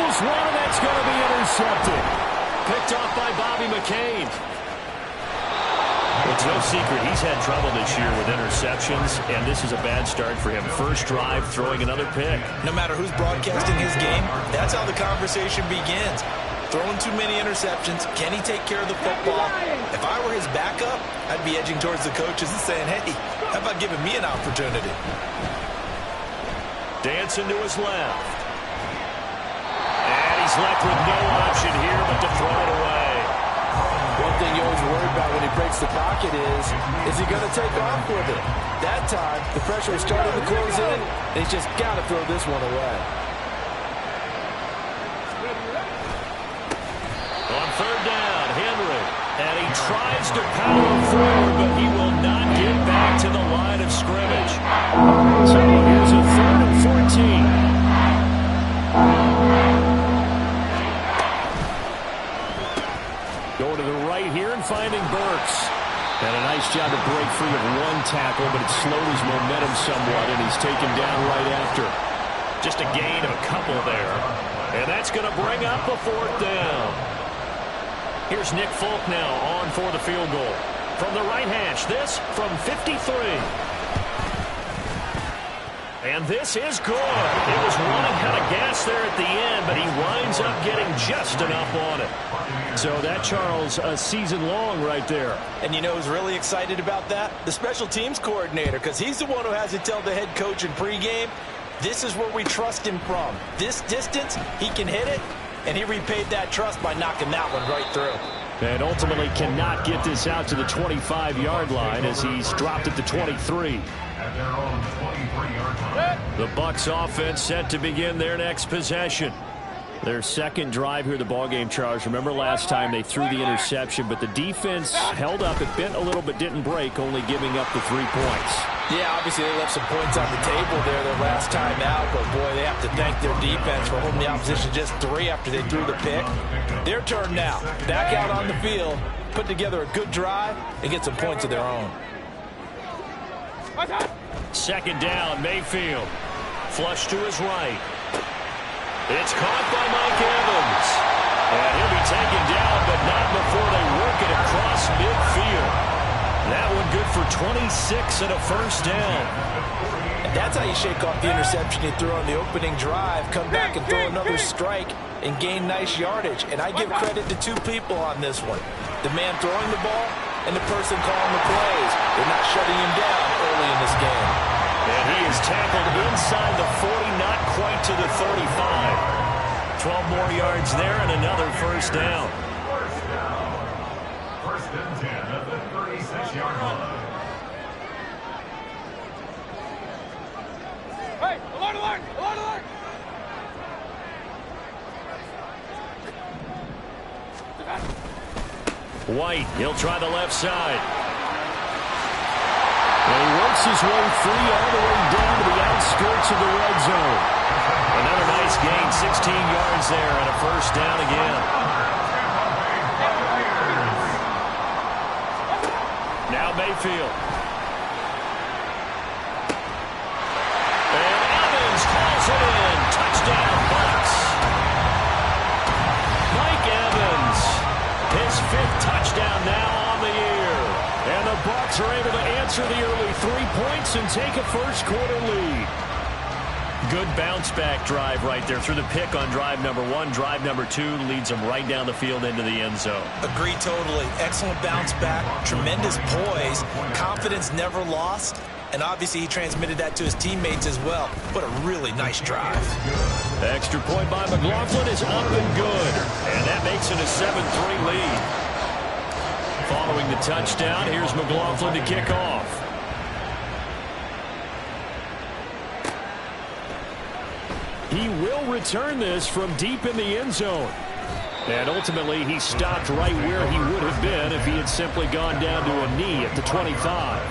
this one, and that's going to be intercepted. Picked off by Bobby McCain. It's no secret he's had trouble this year with interceptions, and this is a bad start for him. First drive, throwing another pick. No matter who's broadcasting his game, that's how the conversation begins. Throwing too many interceptions. Can he take care of the football? If I were his backup, I'd be edging towards the coaches and saying, hey, how about giving me an opportunity? Dancing to his left. And he's left with no option here but to throw it away. One thing you always worry about when he breaks the pocket is he going to take off with it? That time, the pressure is starting to close in, and he's just got to throw this one away. On third down, Henry. And he tries to power forward, but he will not get back to the line of scrimmage. So here's a 3rd and 14. Going to the right here and finding Burks. And a nice job to break free of one tackle, but it slowed his momentum somewhat, and he's taken down right after. Just a gain of a couple there. And that's going to bring up a 4th down. Here's Nick Folk now on for the field goal. From the right hash, this from 53. And this is good. It was running out of gas there at the end, but he winds up getting just enough on it. So that, Charles, a season long right there. And you know who's really excited about that? The special teams coordinator, because he's the one who has to tell the head coach in pregame, this is where we trust him from. This distance, he can hit it, and he repaid that trust by knocking that one right through. And ultimately cannot get this out to the 25-yard line as he's dropped at the 23. The Bucs offense set to begin their next possession. Their second drive here, the ballgame, Charles. Remember last time they threw the interception, but the defense held up. It bent a little but didn't break, only giving up the 3 points. Yeah, obviously they left some points on the table there their last time out, but boy, they have to thank their defense for holding the opposition just 3 after they threw the pick. Their turn now. Back out on the field, put together a good drive, and get some points of their own. Second down, Mayfield. Flush to his right. It's caught by Mike Evans. And he'll be taken down, but not before they work it across midfield. That one good for 26 and a first down. And that's how you shake off the interception you threw on the opening drive, come back and throw another strike and gain nice yardage. And I give credit to 2 people on this one. The man throwing the ball and the person calling the plays. They're not shutting him down early in this game. And he is tackled inside the 40, not quite to the 35. 12 more yards there and another first down. First and 10 at the 36-yard line. Hey, alert, alert, alert, alert! White, he'll try the left side. And he works his way free all the way down to the outskirts of the red zone. Another nice gain, 16 yards there, and a first down again. Now Mayfield. And Evans calls it in. Touchdown, Bucs. Mike Evans, his 5th touchdown now on the year. And the Bucs are able to answer the early 3 points and take a first quarter lead. Good bounce-back drive right there through the pick on drive number 1. Drive number 2 leads them right down the field into the end zone. Agree totally. Excellent bounce back. Tremendous poise. Confidence never lost. And obviously he transmitted that to his teammates as well. What a really nice drive. The extra point by McLaughlin is up and good. And that makes it a 7-3 lead. Following the touchdown, here's McLaughlin to kick off. He will return this from deep in the end zone. And ultimately, he stopped right where he would have been if he had simply gone down to a knee at the 25.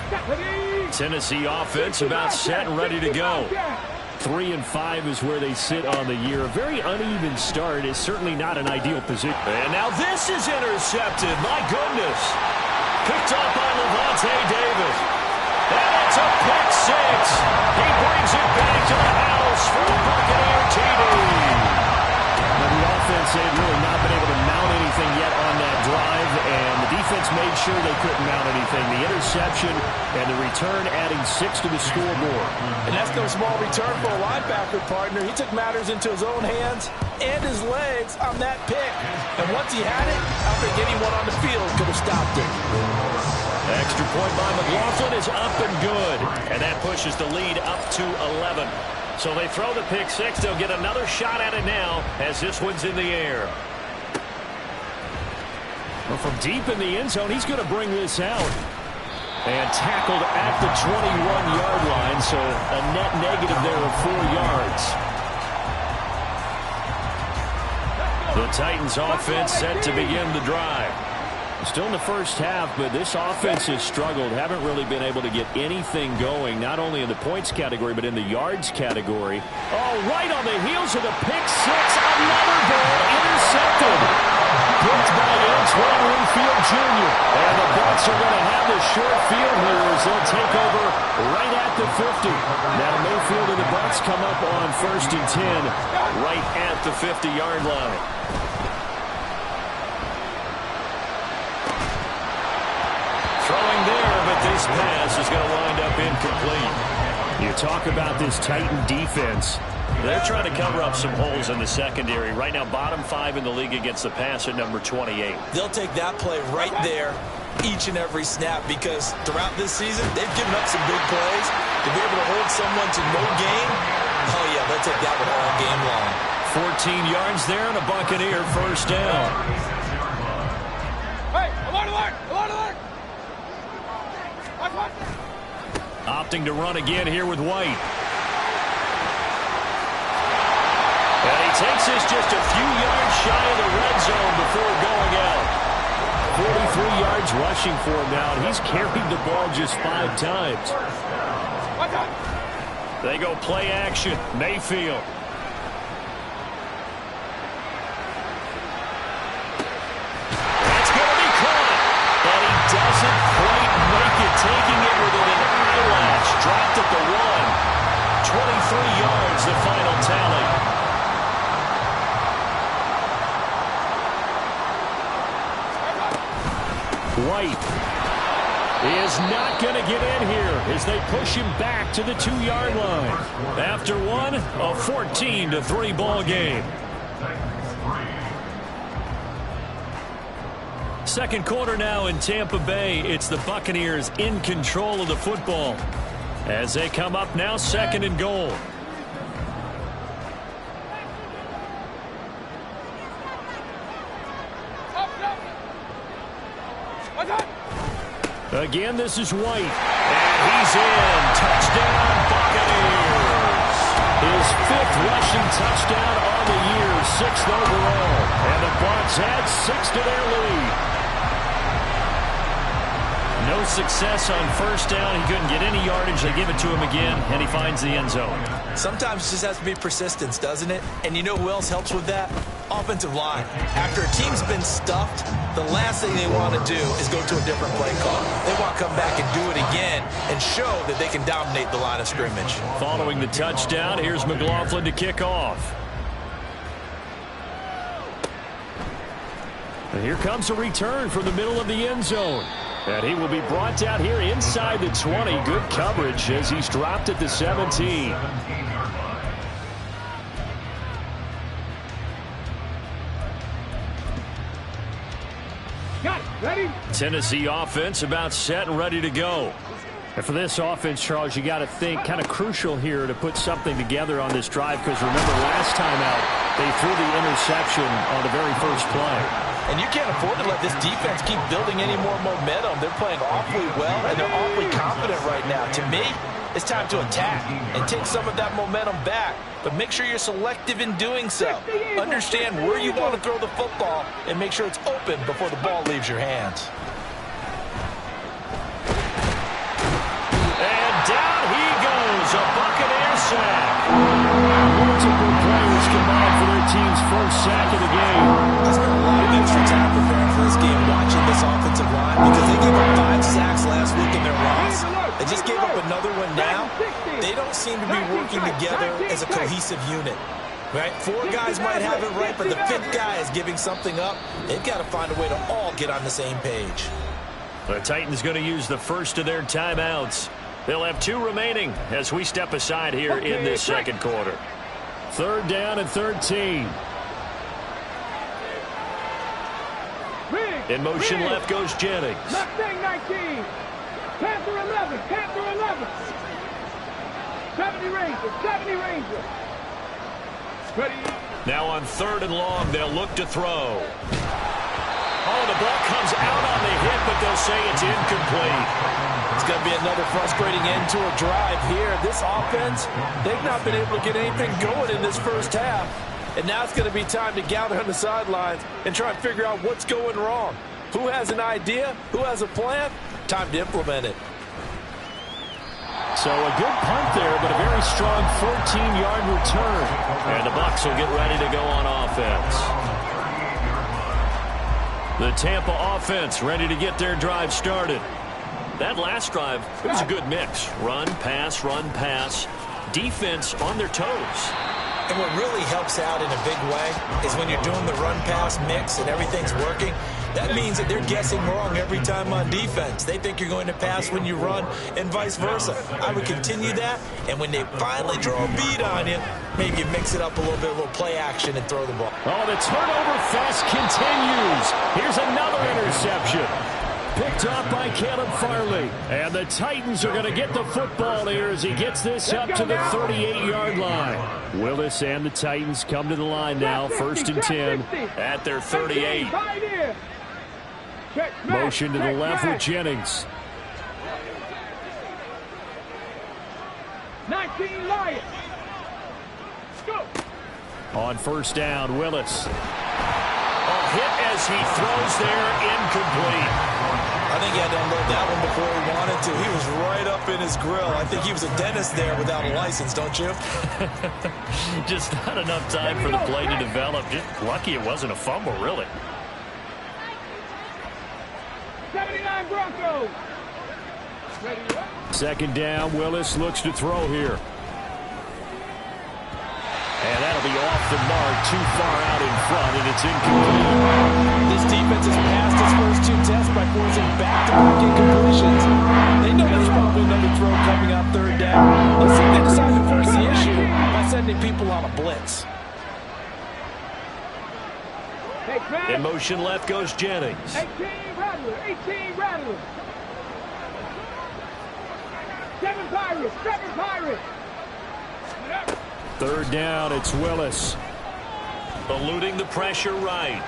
Tennessee offense about set and ready to go. 3-5 is where they sit on the year. A very uneven start is certainly not an ideal position. And now this is intercepted. My goodness. Picked up by Levante David. And it's a pick 6. He brings it back to the house for the Buccaneer TD. Now sure they couldn't mount anything. The interception and the return adding 6 to the scoreboard. And that's no small return for a linebacker partner. He took matters into his own hands and his legs on that pick. And once he had it, I don't think anyone on the field could have stopped it. Extra point by McLaughlin is up and good. And that pushes the lead up to 11. So they throw the pick 6. They'll get another shot at it now as this one's in the air. Well, from deep in the end zone, he's going to bring this out. And tackled at the 21-yard line, so a net negative there of 4 yards. The Titans offense set to begin the drive. Still in the first half, but this offense has struggled. Haven't really been able to get anything going, not only in the points category, but in the yards category. Oh, right on the heels of the pick 6. Another ball intercepted. Picked by Antoine Winfield Jr. And the Bucs are going to have the short field here as they'll take over right at the 50. Now Mayfield and the Bucs come up on 1st and 10 right at the 50-yard line. Throwing there, but this pass is going to wind up incomplete. You talk about this Titan defense. They're trying to cover up some holes in the secondary. Right now, bottom 5 in the league against the pass at number 28. They'll take that play right there each and every snap because throughout this season, they've given up some big plays. To be able to hold someone to no gain, oh, yeah, they'll take that one all game long. 14 yards there and a Buccaneer first down. Hey, alert, alert, alert, alert. Watch. Opting to run again here with White. And he takes this just a few yards shy of the red zone before going out. 43 yards rushing for him now, and he's carried the ball just 5 times. They go play action. Mayfield. That's going to be caught. And he doesn't quite make it, taking it within an eyelash. Dropped at the 1. 23 yards, the final tally. White is not going to get in here as they push him back to the 2-yard line. After one, a 14-3 ball game. Second quarter now in Tampa Bay. It's the Buccaneers in control of the football as they come up now 2nd and goal. Again, this is White. And he's in. Touchdown, Buccaneers. His 5th rushing touchdown on the year, 6th overall. And the Bucs add 6 to their lead. No success on first down. He couldn't get any yardage. They give it to him again, and he finds the end zone. Sometimes it just has to be persistence, doesn't it? And you know who else helps with that? Offensive line. After a team's been stuffed, the last thing they want to do is go to a different play call. They want to come back and do it again and show that they can dominate the line of scrimmage. Following the touchdown, here's McLaughlin to kick off. And here comes a return from the middle of the end zone. And he will be brought down here inside the 20. Good coverage as he's dropped at the 17. Got it. Ready? Tennessee offense about set and ready to go. And for this offense, Charles, you got to think kind of crucial here to put something together on this drive because remember last time out they threw the interception on the very first play. And you can't afford to let this defense keep building any more momentum. They're playing awfully well, and they're awfully confident right now. To me, it's time to attack and take some of that momentum back. But make sure you're selective in doing so. Understand where you want to throw the football and make sure it's open before the ball leaves your hands. And down he goes, a Buccaneer sack. Multiple players combined for their team's first sack of the game. I spent a lot of extra time preparing for this game watching this offensive line because they gave up 5 sacks last week in their loss. They just gave up another one now. They don't seem to be working together as a cohesive unit. Right? 4 guys might have it right, but the 5th guy is giving something up. They've got to find a way to all get on the same page. The Titans going to use the first of their timeouts. They'll have 2 remaining as we step aside here in this second quarter. 3rd down and 13. In motion left goes Jennings. Left wing 19. Panther 11. Panther 11. 70 Rangers. 70 Rangers. Ready. Now on 3rd and long, they'll look to throw. Oh, the ball comes out on the hit, but they'll say it's incomplete. It's going to be another frustrating end to a drive here. This offense, they've not been able to get anything going in this first half. And now it's going to be time to gather on the sidelines and try and figure out what's going wrong. Who has an idea? Who has a plan? Time to implement it. So a good punt there, but a very strong 14-yard return. And the Bucs will get ready to go on offense. The Tampa offense ready to get their drive started. That last drive, it was a good mix. Run, pass, defense on their toes. And what really helps out in a big way is when you're doing the run-pass mix and everything's working, that means that they're guessing wrong every time on defense. They think you're going to pass when you run and vice versa. I would continue that, and when they finally draw a bead on you, maybe you mix it up a little play action and throw the ball. Oh, the turnover fest continues. Here's another interception. Picked off by Caleb Farley. And the Titans are going to get the football here as he gets this up to the 38-yard line. Willis and the Titans come to the line now. 1st and 10 at their 38. Motion to the left with Jennings. 19 Lions. Go. On 1st down, Willis. A hit as he throws there, incomplete. I think he had to unload that one before he wanted to. He was right up in his grill. I think he was a dentist there without a license, don't you? Just not enough time for the play to develop. Just lucky it wasn't a fumble, really. 79 Broncos. Ready. 2nd down, Willis looks to throw here. And that'll be off the mark, too far out in front, and it's incomplete. This defense has passed its first 2 tests by forcing back-to-back incompletions. They know there's probably another throw coming on 3rd down. Let's see if they decide to force the issue by sending people on a blitz. In motion left goes Jennings. 18 Rattler. 18 Rattler. 7 Pirates. 7 Pirates. 3rd down, it's Willis. Eluding the pressure right.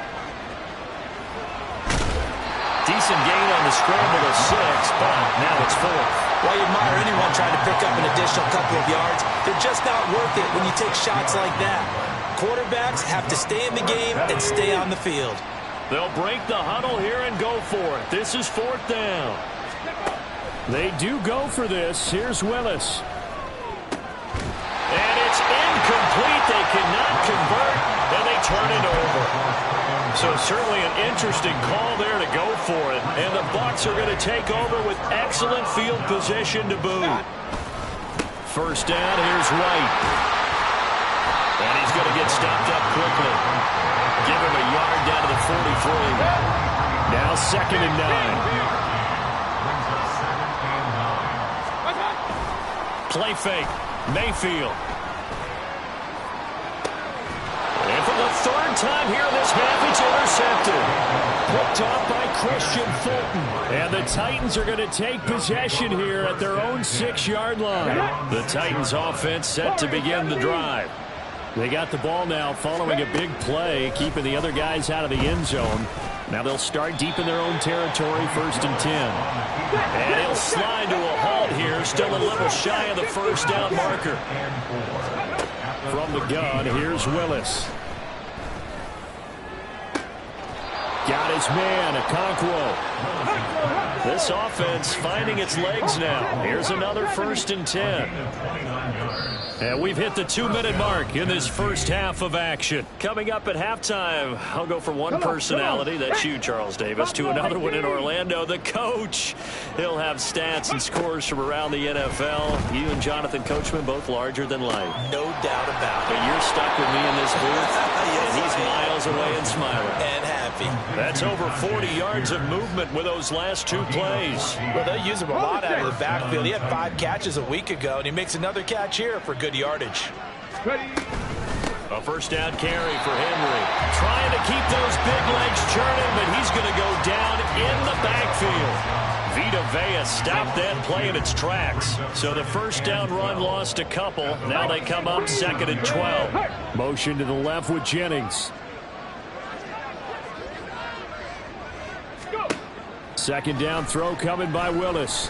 Decent gain on the scramble of 6, but now it's 4th. Well, you admire anyone trying to pick up an additional couple of yards. They're just not worth it when you take shots like that. Quarterbacks have to stay in the game and stay on the field. They'll break the huddle here and go for it. This is 4th down. They do go for this. Here's Willis. And it's incomplete. They cannot convert, and they turn it over. So certainly an interesting call there to go for it. And the Bucs are going to take over with excellent field position to boot. 1st down, here's White. And he's going to get stopped up quickly. Give him a yard down to the 43. Now 2nd and 9. Play fake. Mayfield. And for the 3rd time here in this half, it's intercepted. Picked off by Christian Fulton. And the Titans are going to take possession here at their own 6-yard line. The Titans offense set to begin the drive. They got the ball now following a big play, keeping the other guys out of the end zone. Now they'll start deep in their own territory, 1st and 10. And he'll slide to a halt here, still a little shy of the 1st down marker. From the gun, here's Willis. Got his man, Okonkwo. This offense finding its legs now. Here's another 1st and 10. And we've hit the 2-minute mark in this first half of action. Coming up at halftime, I'll go from one personality, that's you, Charles Davis, to another one in Orlando, the coach. He'll have stats and scores from around the NFL. You and Jonathan Coachman, both larger than life. No doubt about it. But you're stuck with me in this booth, and he's miles away and smiling. And happy. McAfee. That's over 40 yards of movement with those last 2 plays. Well, they use him a lot out of the backfield. He had 5 catches a week ago, and he makes another catch here for good yardage. A first down carry for Henry. Trying to keep those big legs churning, but he's going to go down in the backfield. Vita Vea stopped that play in its tracks. So the first down run lost a couple. Now they come up 2nd and 12. Motion to the left with Jennings. Second down throw coming by Willis.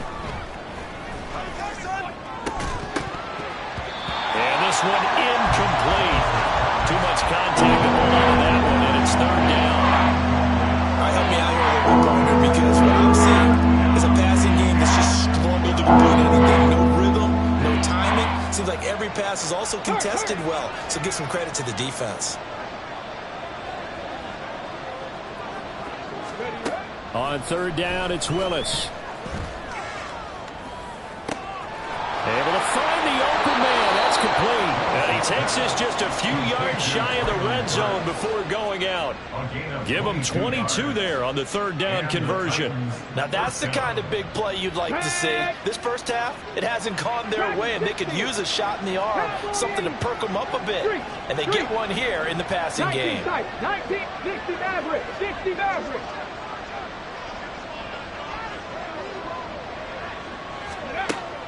And this one incomplete. Too much contact to hold on to that one, and it's 3rd down. All right, help me out here a little bit, partner, because what I'm seeing is a passing game that's just struggled to complete anything. No rhythm, no timing. Seems like every pass is also contested well, so give some credit to the defense. On 3rd down, it's Willis. Able to find the open man. That's complete. And he takes this just a few yards shy of the red zone before going out. Give him 22 there on the 3rd down conversion. Now that's the kind of big play you'd like to see. This first half, it hasn't gone their way, and they could use a shot in the arm, something to perk them up a bit. And they get one here in the passing game. 19, 60 Maverick, 60 Maverick.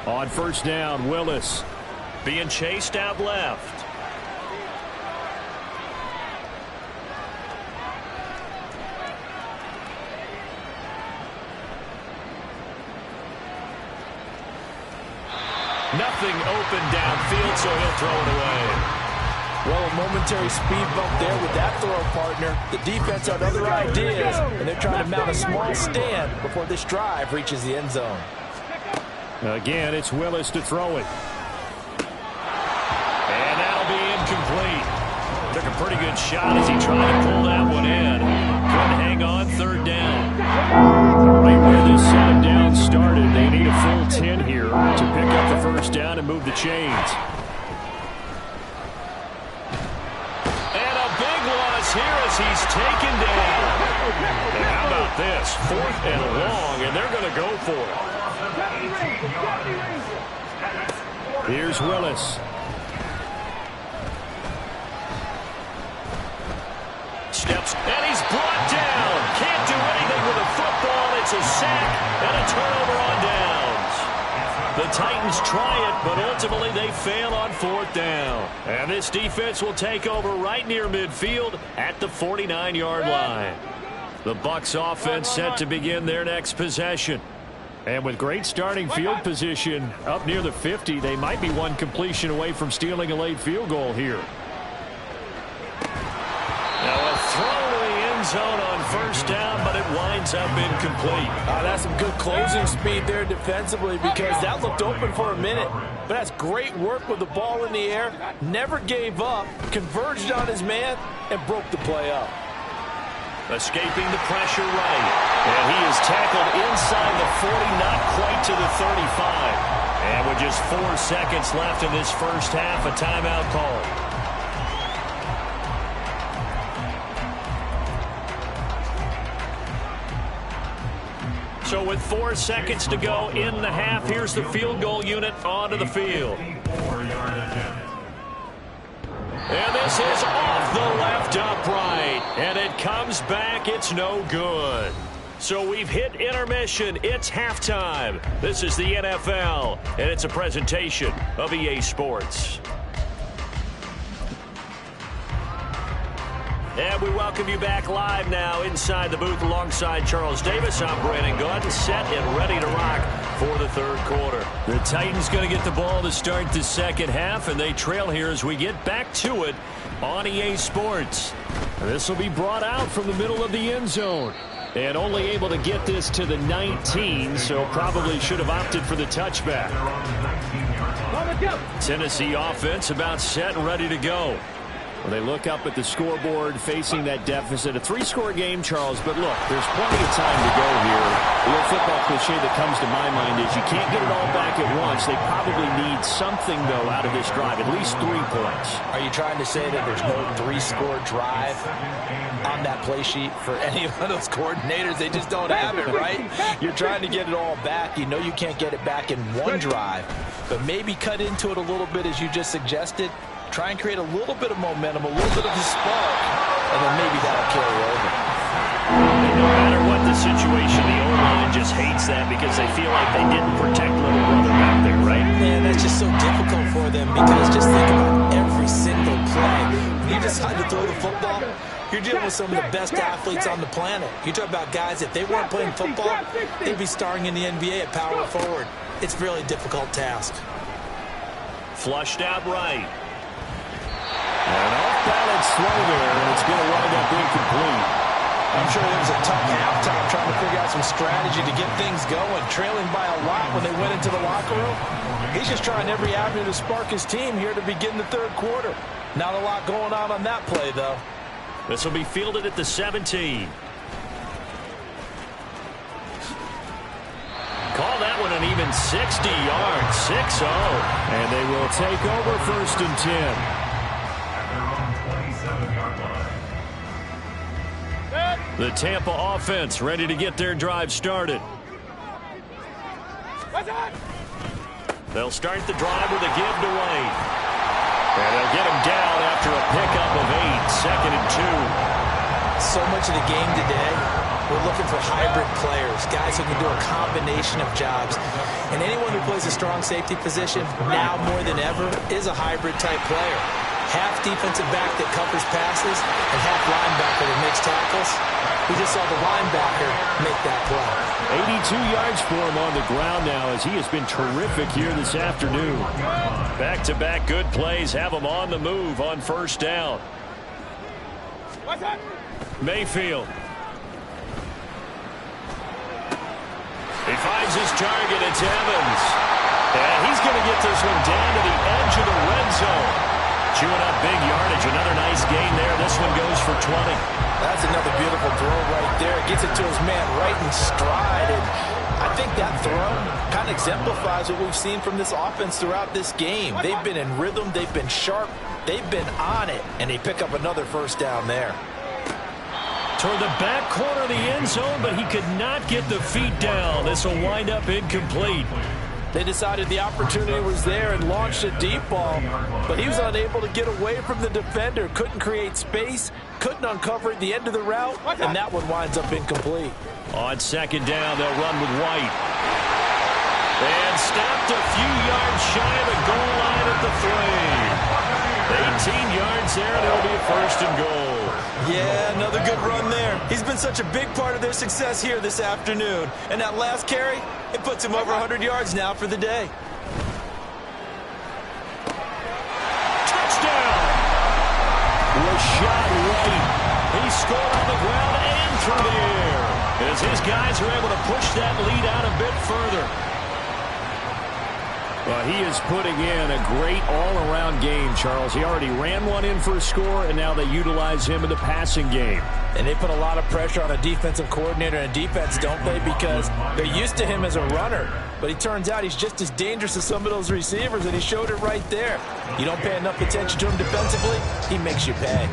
On first down, Willis being chased out left. Nothing open downfield, so he'll throw it away. Well, a momentary speed bump there with that throw, partner. The defense had other ideas, and they're trying to mount a small stand before this drive reaches the end zone. Again, it's Willis to throw it. And that'll be incomplete. Took a pretty good shot as he tried to pull that one in. Couldn't hang on 3rd down. Right where this second down started, they need a full 10 here to pick up the first down and move the chains. And a big loss here as he's taken down. And how about this? 4th and long, and they're going to go for it. Here's Willis. Steps, and he's brought down. Can't do anything with a football. It's a sack and a turnover on downs. The Titans try it, but ultimately they fail on 4th down. And this defense will take over right near midfield at the 49-yard line. The Bucs offense set to begin their next possession. And with great starting field position up near the 50, they might be one completion away from stealing a late field goal here. Now a throw to the end zone on first down, but it winds up incomplete. That's some good closing speed there defensively, because that looked open for a minute. But that's great work with the ball in the air. Never gave up, converged on his man, and broke the play up. Escaping the pressure right. And he is tackled inside the 40, not quite to the 35. And with just 4 seconds left in this first half, a timeout call. So with 4 seconds to go in the half, here's the field goal unit onto the field. And this is off the left upright. And it comes back. It's no good. So we've hit intermission. It's halftime. This is the NFL, and it's a presentation of EA Sports. And we welcome you back live now inside the booth alongside Charles Davis. I'm Brandon Gaudin, set and ready to rock for the 3rd quarter. The Titans going to get the ball to start the second half, and they trail here as we get back to it on EA Sports. This will be brought out from the middle of the end zone. And only able to get this to the 19, so probably should have opted for the touchback. Tennessee offense about set and ready to go. They look up at the scoreboard facing that deficit. A 3-score game, Charles, but look, there's plenty of time to go here. The old football cliche that comes to my mind is you can't get it all back at once. They probably need something, though, out of this drive, at least 3 points. Are you trying to say that there's no 3-score drive on that play sheet for any of those coordinators? They just don't have it, right? You're trying to get it all back. You know you can't get it back in one drive, but maybe cut into it a little bit as you just suggested. Try and create a little bit of momentum, a little bit of a spark, and then maybe that'll carry over. And no matter what the situation, the O-line just hates that because they feel like they didn't protect little brother back there, right? Man, that's just so difficult for them because just think about every single play. When you decide to throw the football, you're dealing with some of the best athletes on the planet. You talk about guys, if they weren't playing football, they'd be starring in the NBA at power forward. It's a really difficult task. Flushed out right. An off-balance throw there, and it's going to wind up incomplete. I'm sure there was a tough halftime trying to figure out some strategy to get things going, trailing by a lot when they went into the locker room. He's just trying every avenue to spark his team here to begin the third quarter. Not a lot going on that play, though. This will be fielded at the 17. Call that one an even 60 yards, 6-0. And they will take over 1st and 10. The Tampa offense ready to get their drive started. They'll start the drive with a give to Wayne. And they'll get him down after a pickup of 8, 2nd and 2. So much of the game today, we're looking for hybrid players, guys who can do a combination of jobs. And anyone who plays a strong safety position, now more than ever, is a hybrid type player. Half defensive back that covers passes and half linebacker that makes tackles. We just saw the linebacker make that play. 82 yards for him on the ground now as he has been terrific here this afternoon. Back-to-back good plays have him on the move on 1st down. Mayfield. He finds his target. It's Evans. And he's going to get this one down to the edge of the red zone. Chewing up big yardage. Another nice gain there. This one goes for 20. That's another beautiful throw right there. Gets it to his man right in stride. And I think that throw kind of exemplifies what we've seen from this offense throughout this game. They've been in rhythm. They've been sharp. They've been on it. And they pick up another 1st down there. Toward the back corner of the end zone, but he could not get the feet down. This will wind up incomplete. They decided the opportunity was there and launched a deep ball, but he was unable to get away from the defender. Couldn't create space, couldn't uncover at the end of the route, and that one winds up incomplete. On 2nd down, they'll run with White. And stopped a few yards shy of the goal line at the 3. 18 yards there, and it'll be a 1st and goal. Yeah, another good run there. He's been such a big part of their success here this afternoon. And that last carry, it puts him over 100 yards now for the day. Touchdown! Rashad White. He scored on the ground and through the air as his guys are able to push that lead out a bit further. Well, he is putting in a great all-around game, Charles. He already ran one in for a score, and now they utilize him in the passing game. And they put a lot of pressure on a defensive coordinator and defense, don't they? Because they're used to him as a runner. But it turns out he's just as dangerous as some of those receivers, and he showed it right there. You don't pay enough attention to him defensively, he makes you pay.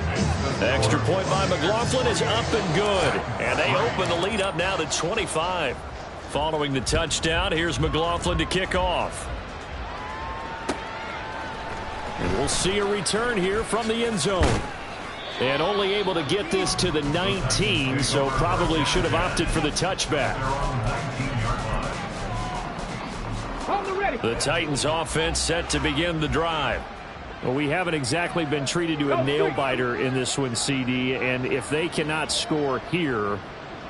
The extra point by McLaughlin is up and good. And they open the lead up now to 25. Following the touchdown, here's McLaughlin to kick off. And we'll see a return here from the end zone. And only able to get this to the 19, so probably should have opted for the touchback. The Titans offense set to begin the drive. Well, we haven't exactly been treated to a nail-biter in this one, CD, and if they cannot score here,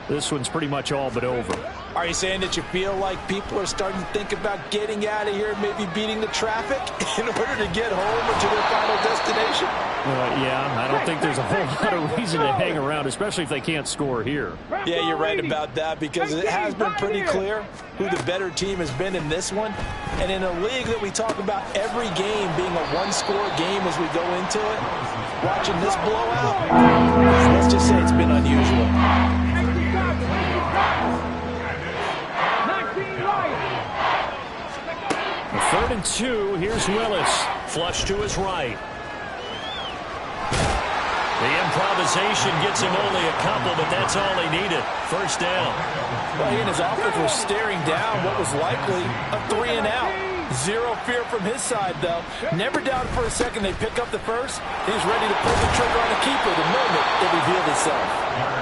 this one's pretty much all but over. Are you saying that you feel like people are starting to think about getting out of here, maybe beating the traffic in order to get home or to their final destination? Yeah, I don't think there's a whole lot of reason to hang around, especially if they can't score here. Yeah, you're right about that because it has been pretty clear who the better team has been in this one. And in a league that we talk about every game being a one-score game as we go into it, watching this blowout, let's just say it's been unusual. A 3rd and 2, here's Willis. Flush to his right. The improvisation gets him only a couple, but that's all he needed. First down. Well, he and his offense were staring down what was likely a 3-and-out. Zero fear from his side, though. Never doubted for a second they pick up the first. He's ready to pull the trigger on a keeper the moment it revealed itself.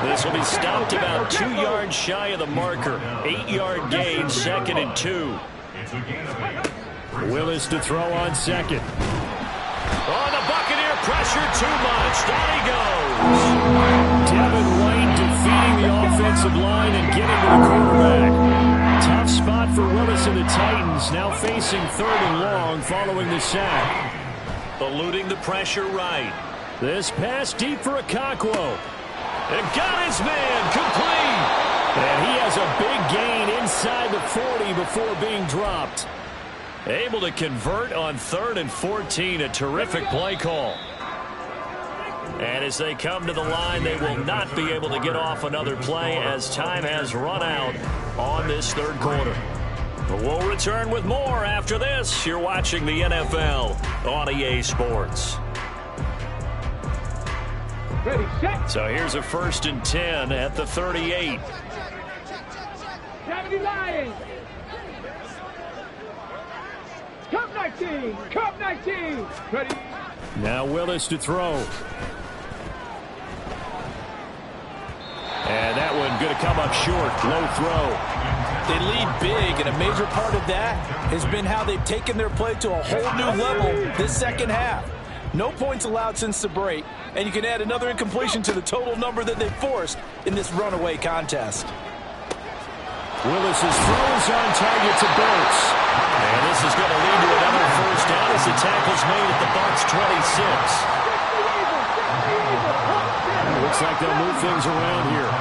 This will be stopped about 2 yards shy of the marker. 8-yard gain, 2nd and 2. Willis to throw on second. Oh, the Buccaneer pressure too much. Down he goes. Devin White defeating the offensive line and getting to the quarterback. Tough spot for Willis and the Titans, now facing 3rd and long following the sack. Eluding the pressure right. This pass deep for Okonkwo. And got his man complete. And he has a big gain inside the 40 before being dropped. Able to convert on 3rd and 14. A terrific play call. And as they come to the line, they will not be able to get off another play as time has run out on this 3rd quarter. But we'll return with more after this. You're watching the NFL on EA Sports. Ready, set. So here's a 1st and 10 at the 38. 70 Lions. Cup 19. Cup 19. Ready. Now Willis to throw. And that one going to come up short. Low throw. They lead big, and a major part of that has been how they've taken their play to a whole new level this second half. No points allowed since the break, and you can add another incompletion to the total number that they've forced in this runaway contest. Willis's throws on target to Burks. And this is going to lead to another first down as the tackle's made at the Bucs 26. Looks like they'll move things around here.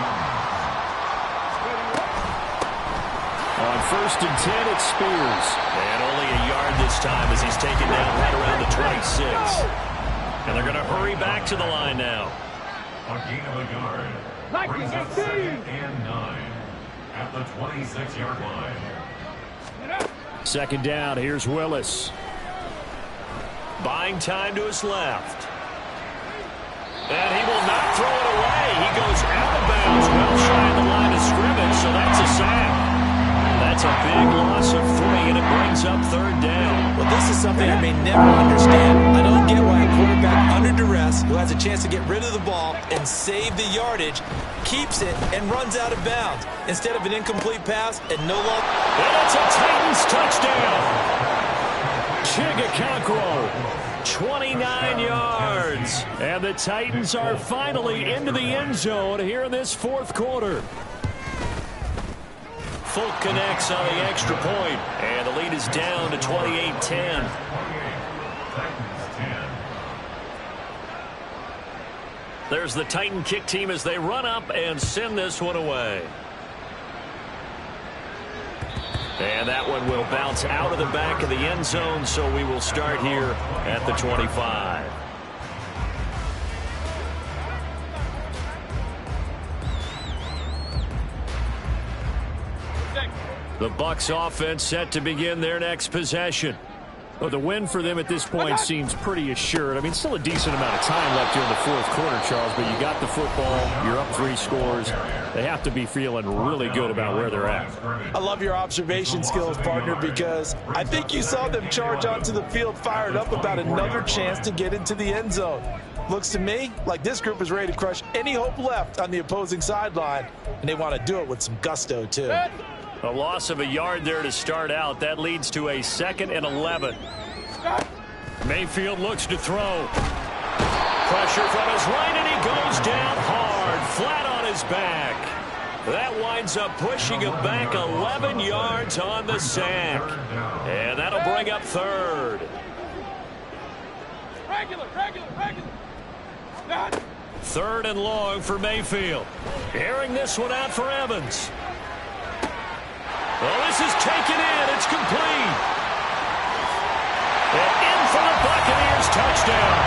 On 1st and 10, it's Spears. And only a yard this time as he's taken down right around the 26. And they're going to hurry back to the line now. A gain of a yard. Brings up 2nd and 9 at the 26-yard line. 2nd down, here's Willis. Buying time to his left. And he will not throw it away. He goes out of bounds, well shy of the line of scrimmage, so that's a sack. That's a big loss of 3, and it brings up 3rd down. Well, this is something I may never understand. I don't get why a quarterback under duress who has a chance to get rid of the ball and save the yardage keeps it and runs out of bounds instead of an incomplete pass and no longer. And it's a Titans touchdown. Okonkwo. 29 yards. And the Titans are finally into the end zone here in this 4th quarter. Folk connects on the extra point, and the lead is down to 28-10. There's the Titan kick team as they run up and send this one away. And that one will bounce out of the back of the end zone, so we will start here at the 25. The Bucs offense set to begin their next possession. Well, the win for them at this point seems pretty assured. I mean, still a decent amount of time left here in the 4th quarter, Charles, but you got the football, you're up 3 scores. They have to be feeling really good about where they're at. I love your observation skills, partner, because I think you saw them charge onto the field fired up about another chance to get into the end zone. Looks to me like this group is ready to crush any hope left on the opposing sideline, and they want to do it with some gusto, too. A loss of a yard there to start out. That leads to a 2nd and 11. Mayfield looks to throw. Pressure from his right, and he goes down hard, flat on his back. That winds up pushing him back 11 yards on the sack. And that'll bring up 3rd. Regular. Third and long for Mayfield. Airing this one out for Evans. Well, this is taken in. It's complete. And in for the Buccaneers touchdown.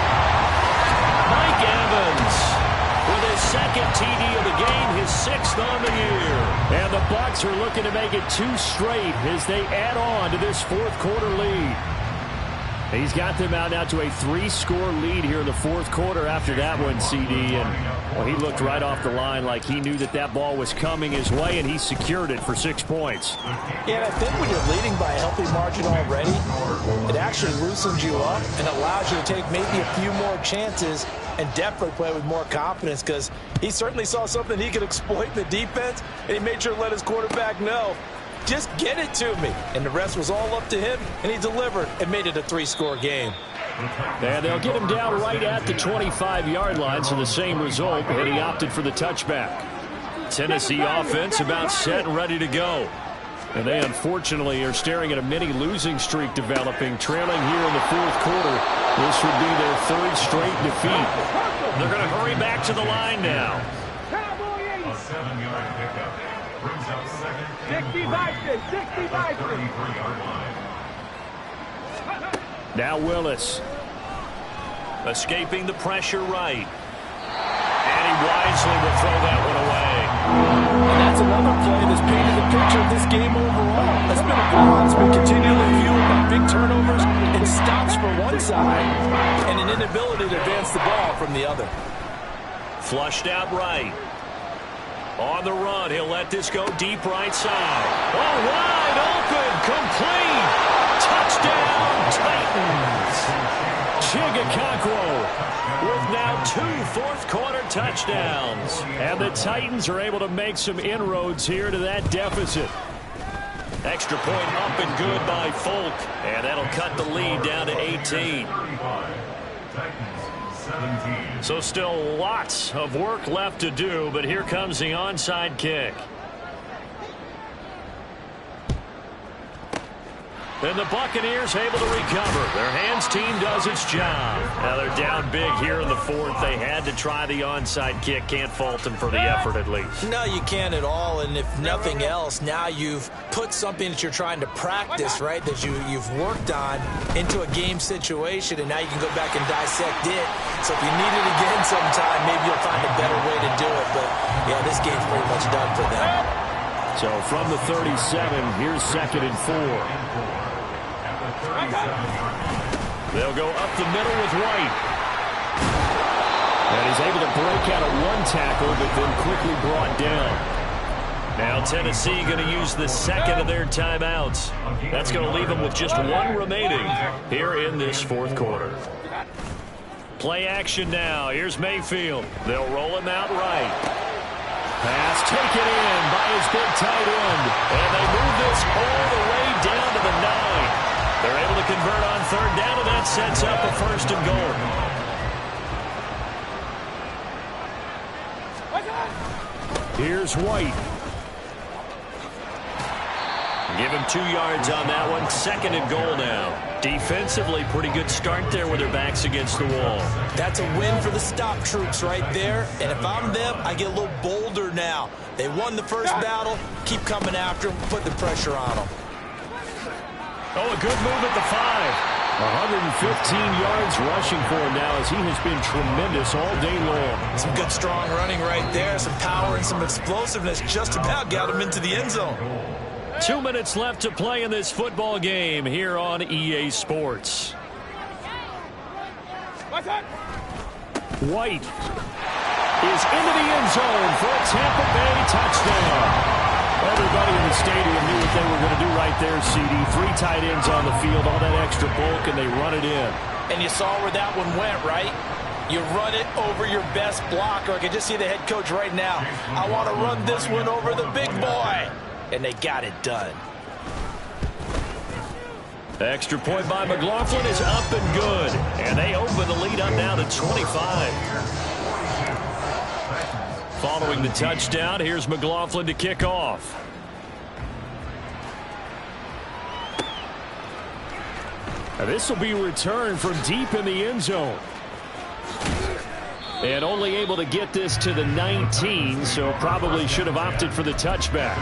Mike Evans with his second TD of the game, his sixth on the year. And the Bucs are looking to make it 2 straight as they add on to this fourth quarter lead. He's got them out now to a 3-score lead here in the fourth quarter after that one, CD. And well, he looked right off the line like he knew that that ball was coming his way, and he secured it for 6 points. Yeah, and I think when you're leading by a healthy margin already, it actually loosens you up and allows you to take maybe a few more chances and definitely play with more confidence, because he certainly saw something he could exploit in the defense, and he made sure to let his quarterback know, just get it to me. And the rest was all up to him, and he delivered and made it a 3-score game. And they'll get him down right at the 25-yard line, so the same result, and he opted for the touchback. Tennessee offense about set and ready to go. And they unfortunately are staring at a mini losing streak developing, trailing here in the fourth quarter. This would be their 3rd straight defeat. They're going to hurry back to the line now. A 7-yard pickup brings up second and 65. 33-yard line. Now Willis. Escaping the pressure right. And he wisely will throw that one away. And that's another play that's painted the picture of this game overall. It's been a ball that's been continually fueled by big turnovers and stops for one side and an inability to advance the ball from the other. Flushed out right. On the run, he'll let this go deep right side. Oh, wide open, complete. Touchdown, Titans. Chigakakwo with now 2 fourth-quarter touchdowns. And the Titans are able to make some inroads here to that deficit. Extra point up and good by Folk. And that'll cut the lead down to 18. So still lots of work left to do, but here comes the onside kick. And the Buccaneers able to recover. Their hands team does its job. Now they're down big here in the fourth. They had to try the onside kick. Can't fault them for the effort at least. No, you can't at all. And if nothing else, now you've put something that you're trying to practice, right, that you've worked on into a game situation, and now you can go back and dissect it. So if you need it again sometime, maybe you'll find a better way to do it. But, yeah, this game's pretty much done for them. So from the 37, here's 2nd and 4. They'll go up the middle with White. And he's able to break out a 1 tackle, but then quickly brought down. Now Tennessee going to use the 2nd of their timeouts. That's going to leave them with just 1 remaining here in this fourth quarter. Play action now. Here's Mayfield. They'll roll him out right. Pass taken in by his big tight end. And they move this all the way down to the 9. They're able to convert on 3rd down, and that sets up a 1st and goal. Here's White. Give him 2 yards on that one. 2nd and goal now. Defensively, pretty good start there with their backs against the wall. That's a win for the stop troops right there. And if I'm them, I get a little bolder now. They won the first battle. Keep coming after them. Put the pressure on them. Oh, a good move at the 5. 115 yards rushing for him now as he has been tremendous all day long. Some good, strong running right there. Some power and some explosiveness just about got him into the end zone. 2 minutes left to play in this football game here on EA Sports. White is into the end zone for a Tampa Bay touchdown. Everybody in the stadium knew what they were going to do right there, CD. 3 tight ends on the field, all that extra bulk, and they run it in. And you saw where that one went, right? You run it over your best blocker. I can just see the head coach right now. I want to run this one over the big boy. And they got it done. Extra point by McLaughlin is up and good. And they open the lead up now to 25. Following the touchdown, here's McLaughlin to kick off. Now this will be returned from deep in the end zone. And only able to get this to the 19, so probably should have opted for the touchback.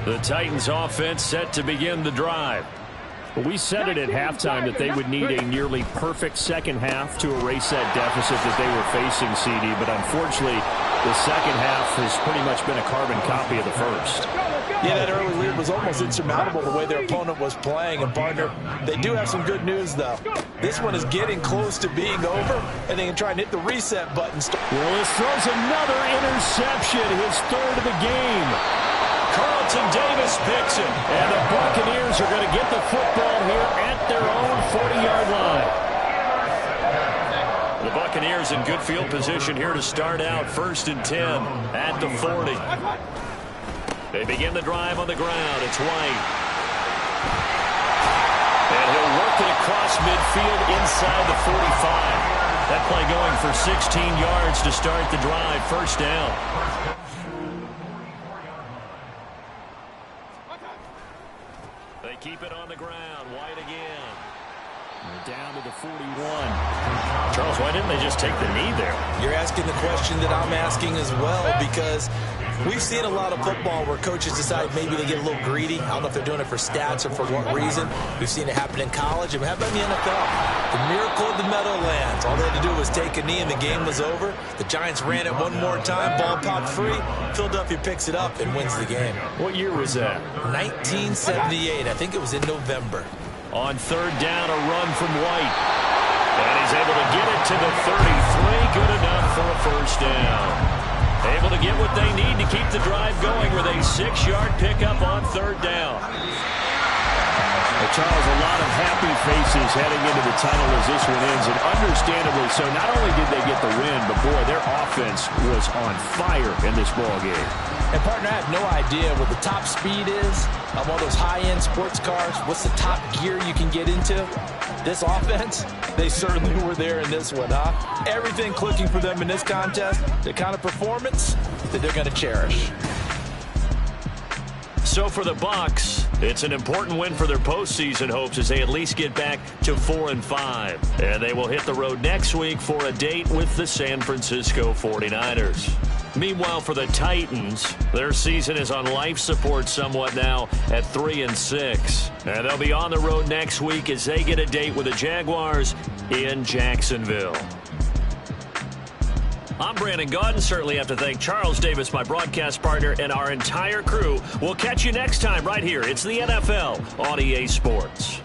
The Titans offense set to begin the drive. We said it at halftime that they would need a nearly perfect second half to erase that deficit that they were facing, CD, but unfortunately the second half has pretty much been a carbon copy of the first. Yeah, that early lead was almost insurmountable the way their opponent was playing. And, partner, they do have some good news, though. This one is getting close to being over, and they can try and hit the reset button. Willis throws another interception, his third of the game. Carlton Davis picks it, and the Buccaneers are going to get the football here at their own 40-yard line. The Buccaneers in good field position here to start out 1st and 10 at the 40. They begin the drive on the ground. It's White. And he'll work it across midfield inside the 45. That play going for 16 yards to start the drive. 1st down. They keep it on the ground. White again. They're down to the 41. Charles, why didn't they just take the knee there? You're asking the question that I'm asking as well, because we've seen a lot of football where coaches decide maybe they get a little greedy. I don't know if they're doing it for stats or for what reason. We've seen it happen in college, and how about in the NFL? The miracle of the Meadowlands. All they had to do was take a knee, and the game was over. The Giants ran it one more time. Ball popped free. Philadelphia picks it up and wins the game. What year was that? 1978. I think it was in November. On 3rd down, a run from White. And he's able to get it to the 33. Good enough for a 1st down. Able to get what they need to keep the drive going with a 6-yard pickup on 3rd down. Well, Charles, a lot of happy faces heading into the tunnel as this one ends, and understandably so. Not only did they get the win, but boy, their offense was on fire in this ball game. And, partner, I have no idea what the top speed is on one of those high-end sports cars. What's the top gear you can get into? This offense, they certainly were there in this one, huh? Everything clicking for them in this contest, the kind of performance that they're going to cherish. So for the Bucs, it's an important win for their postseason hopes as they at least get back to 4-5. And they will hit the road next week for a date with the San Francisco 49ers. Meanwhile, for the Titans, their season is on life support somewhat now at 3-6. And they'll be on the road next week as they get a date with the Jaguars in Jacksonville. I'm Brandon Gaudin. Certainly have to thank Charles Davis, my broadcast partner, and our entire crew. We'll catch you next time right here. It's the NFL on EA Sports.